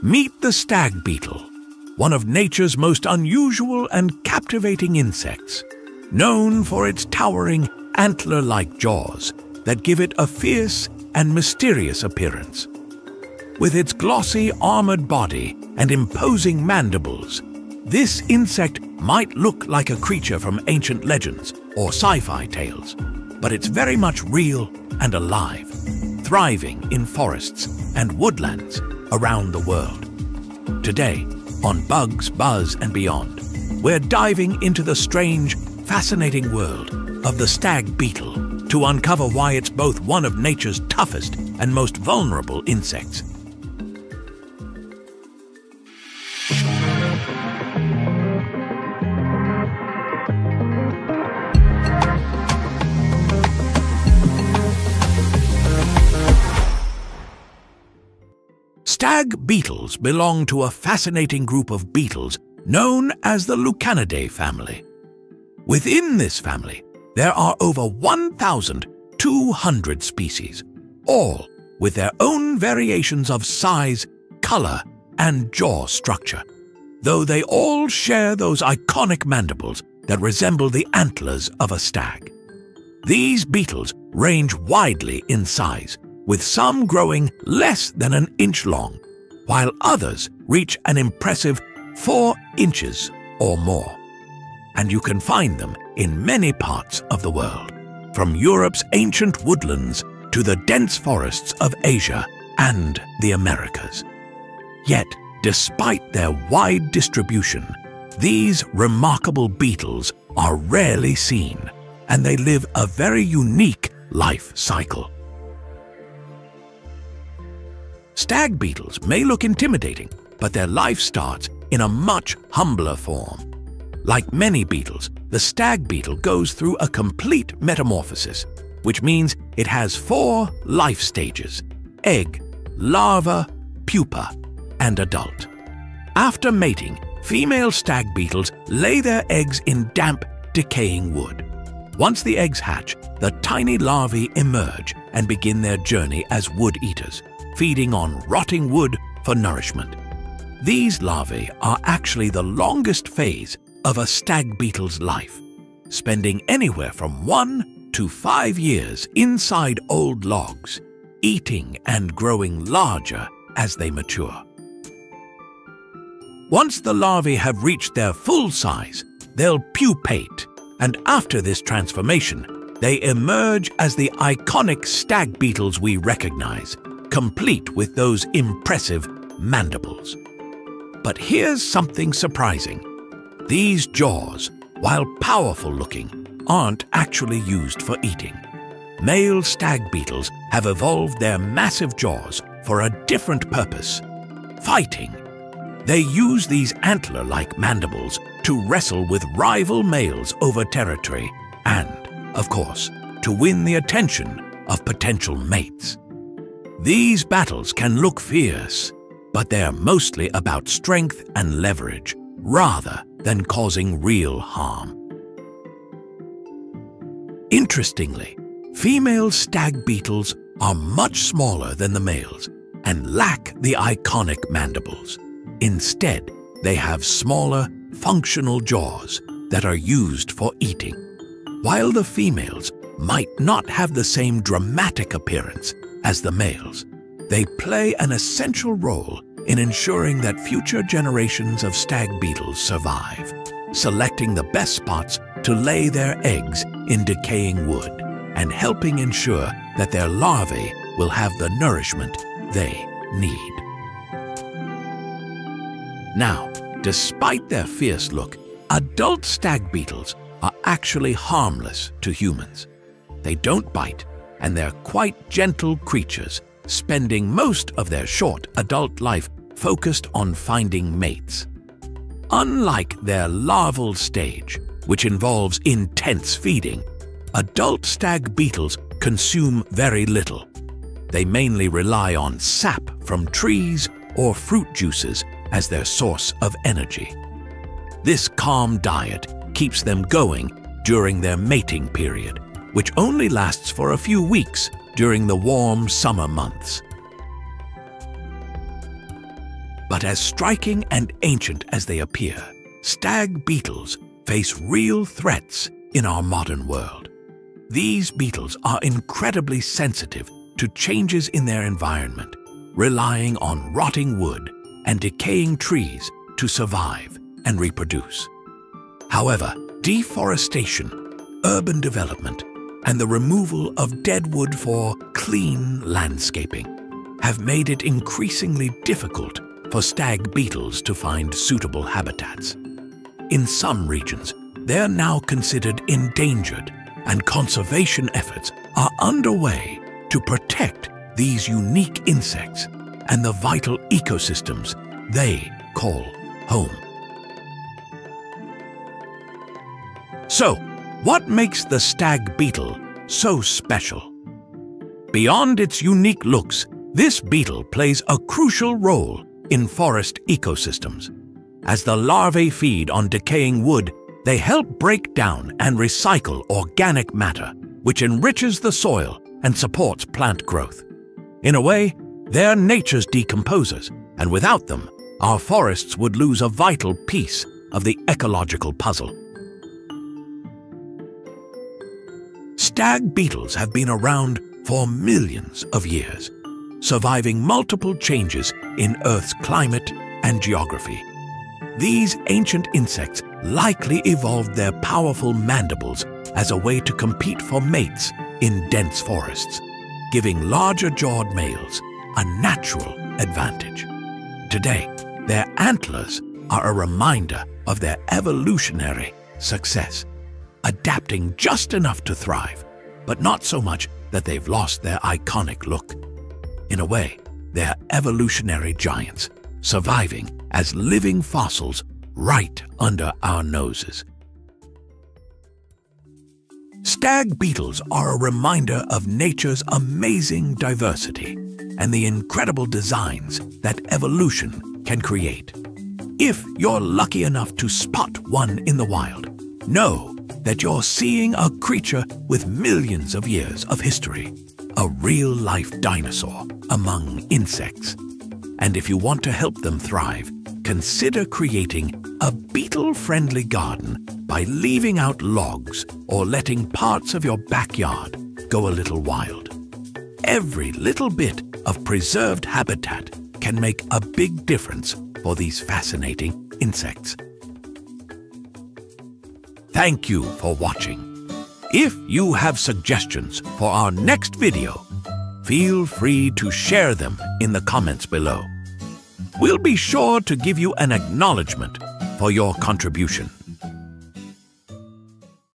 Meet the stag beetle, one of nature's most unusual and captivating insects, known for its towering antler-like jaws that give it a fierce and mysterious appearance. With its glossy armored body and imposing mandibles, this insect might look like a creature from ancient legends or sci-fi tales, but it's very much real and alive, thriving in forests and woodlands around the world. Today, on Bugs, Buzz and Beyond, we're diving into the strange, fascinating world of the stag beetle to uncover why it's both one of nature's toughest and most vulnerable insects. Stag beetles belong to a fascinating group of beetles known as the Lucanidae family. Within this family, there are over 1,200 species, all with their own variations of size, color, and jaw structure, though they all share those iconic mandibles that resemble the antlers of a stag. These beetles range widely in size, with some growing less than an inch long, while others reach an impressive 4 inches or more. And you can find them in many parts of the world, from Europe's ancient woodlands to the dense forests of Asia and the Americas. Yet, despite their wide distribution, these remarkable beetles are rarely seen, and they live a very unique life cycle. Stag beetles may look intimidating, but their life starts in a much humbler form. Like many beetles, the stag beetle goes through a complete metamorphosis, which means it has 4 life stages: egg, larva, pupa, and adult. After mating, female stag beetles lay their eggs in damp, decaying wood. Once the eggs hatch, the tiny larvae emerge and begin their journey as wood eaters, feeding on rotting wood for nourishment. These larvae are actually the longest phase of a stag beetle's life, spending anywhere from 1 to 5 years inside old logs, eating and growing larger as they mature. Once the larvae have reached their full size, they'll pupate, and after this transformation, they emerge as the iconic stag beetles we recognize, complete with those impressive mandibles. But here's something surprising. These jaws, while powerful looking, aren't actually used for eating. Male stag beetles have evolved their massive jaws for a different purpose: fighting. They use these antler-like mandibles to wrestle with rival males over territory and, of course, to win the attention of potential mates. These battles can look fierce, but they're mostly about strength and leverage, rather than causing real harm. Interestingly, female stag beetles are much smaller than the males and lack the iconic mandibles. Instead, they have smaller, functional jaws that are used for eating. While the females might not have the same dramatic appearance as the males, they play an essential role in ensuring that future generations of stag beetles survive, selecting the best spots to lay their eggs in decaying wood and helping ensure that their larvae will have the nourishment they need. Now, despite their fierce look, adult stag beetles are actually harmless to humans. They don't bite, and they're quite gentle creatures, spending most of their short adult life focused on finding mates. Unlike their larval stage, which involves intense feeding, adult stag beetles consume very little. They mainly rely on sap from trees or fruit juices as their source of energy. This calm diet keeps them going during their mating period, which only lasts for a few weeks during the warm summer months. But as striking and ancient as they appear, stag beetles face real threats in our modern world. These beetles are incredibly sensitive to changes in their environment, relying on rotting wood and decaying trees to survive and reproduce. However, deforestation, urban development, and the removal of dead wood for clean landscaping have made it increasingly difficult for stag beetles to find suitable habitats. In some regions, they're now considered endangered, and conservation efforts are underway to protect these unique insects and the vital ecosystems they call home. So, what makes the stag beetle so special? Beyond its unique looks, this beetle plays a crucial role in forest ecosystems. As the larvae feed on decaying wood, they help break down and recycle organic matter, which enriches the soil and supports plant growth. In a way, they're nature's decomposers, and without them, our forests would lose a vital piece of the ecological puzzle. Stag beetles have been around for millions of years, surviving multiple changes in Earth's climate and geography. These ancient insects likely evolved their powerful mandibles as a way to compete for mates in dense forests, giving larger-jawed males a natural advantage. Today, their antlers are a reminder of their evolutionary success, adapting just enough to thrive, but not so much that they've lost their iconic look. In a way, they're evolutionary giants, surviving as living fossils right under our noses. Stag beetles are a reminder of nature's amazing diversity and the incredible designs that evolution can create. If you're lucky enough to spot one in the wild, know that you're seeing a creature with millions of years of history, a real-life dinosaur among insects. And if you want to help them thrive, consider creating a beetle-friendly garden by leaving out logs or letting parts of your backyard go a little wild. Every little bit of preserved habitat can make a big difference for these fascinating insects. Thank you for watching. If you have suggestions for our next video, feel free to share them in the comments below. We'll be sure to give you an acknowledgement for your contribution.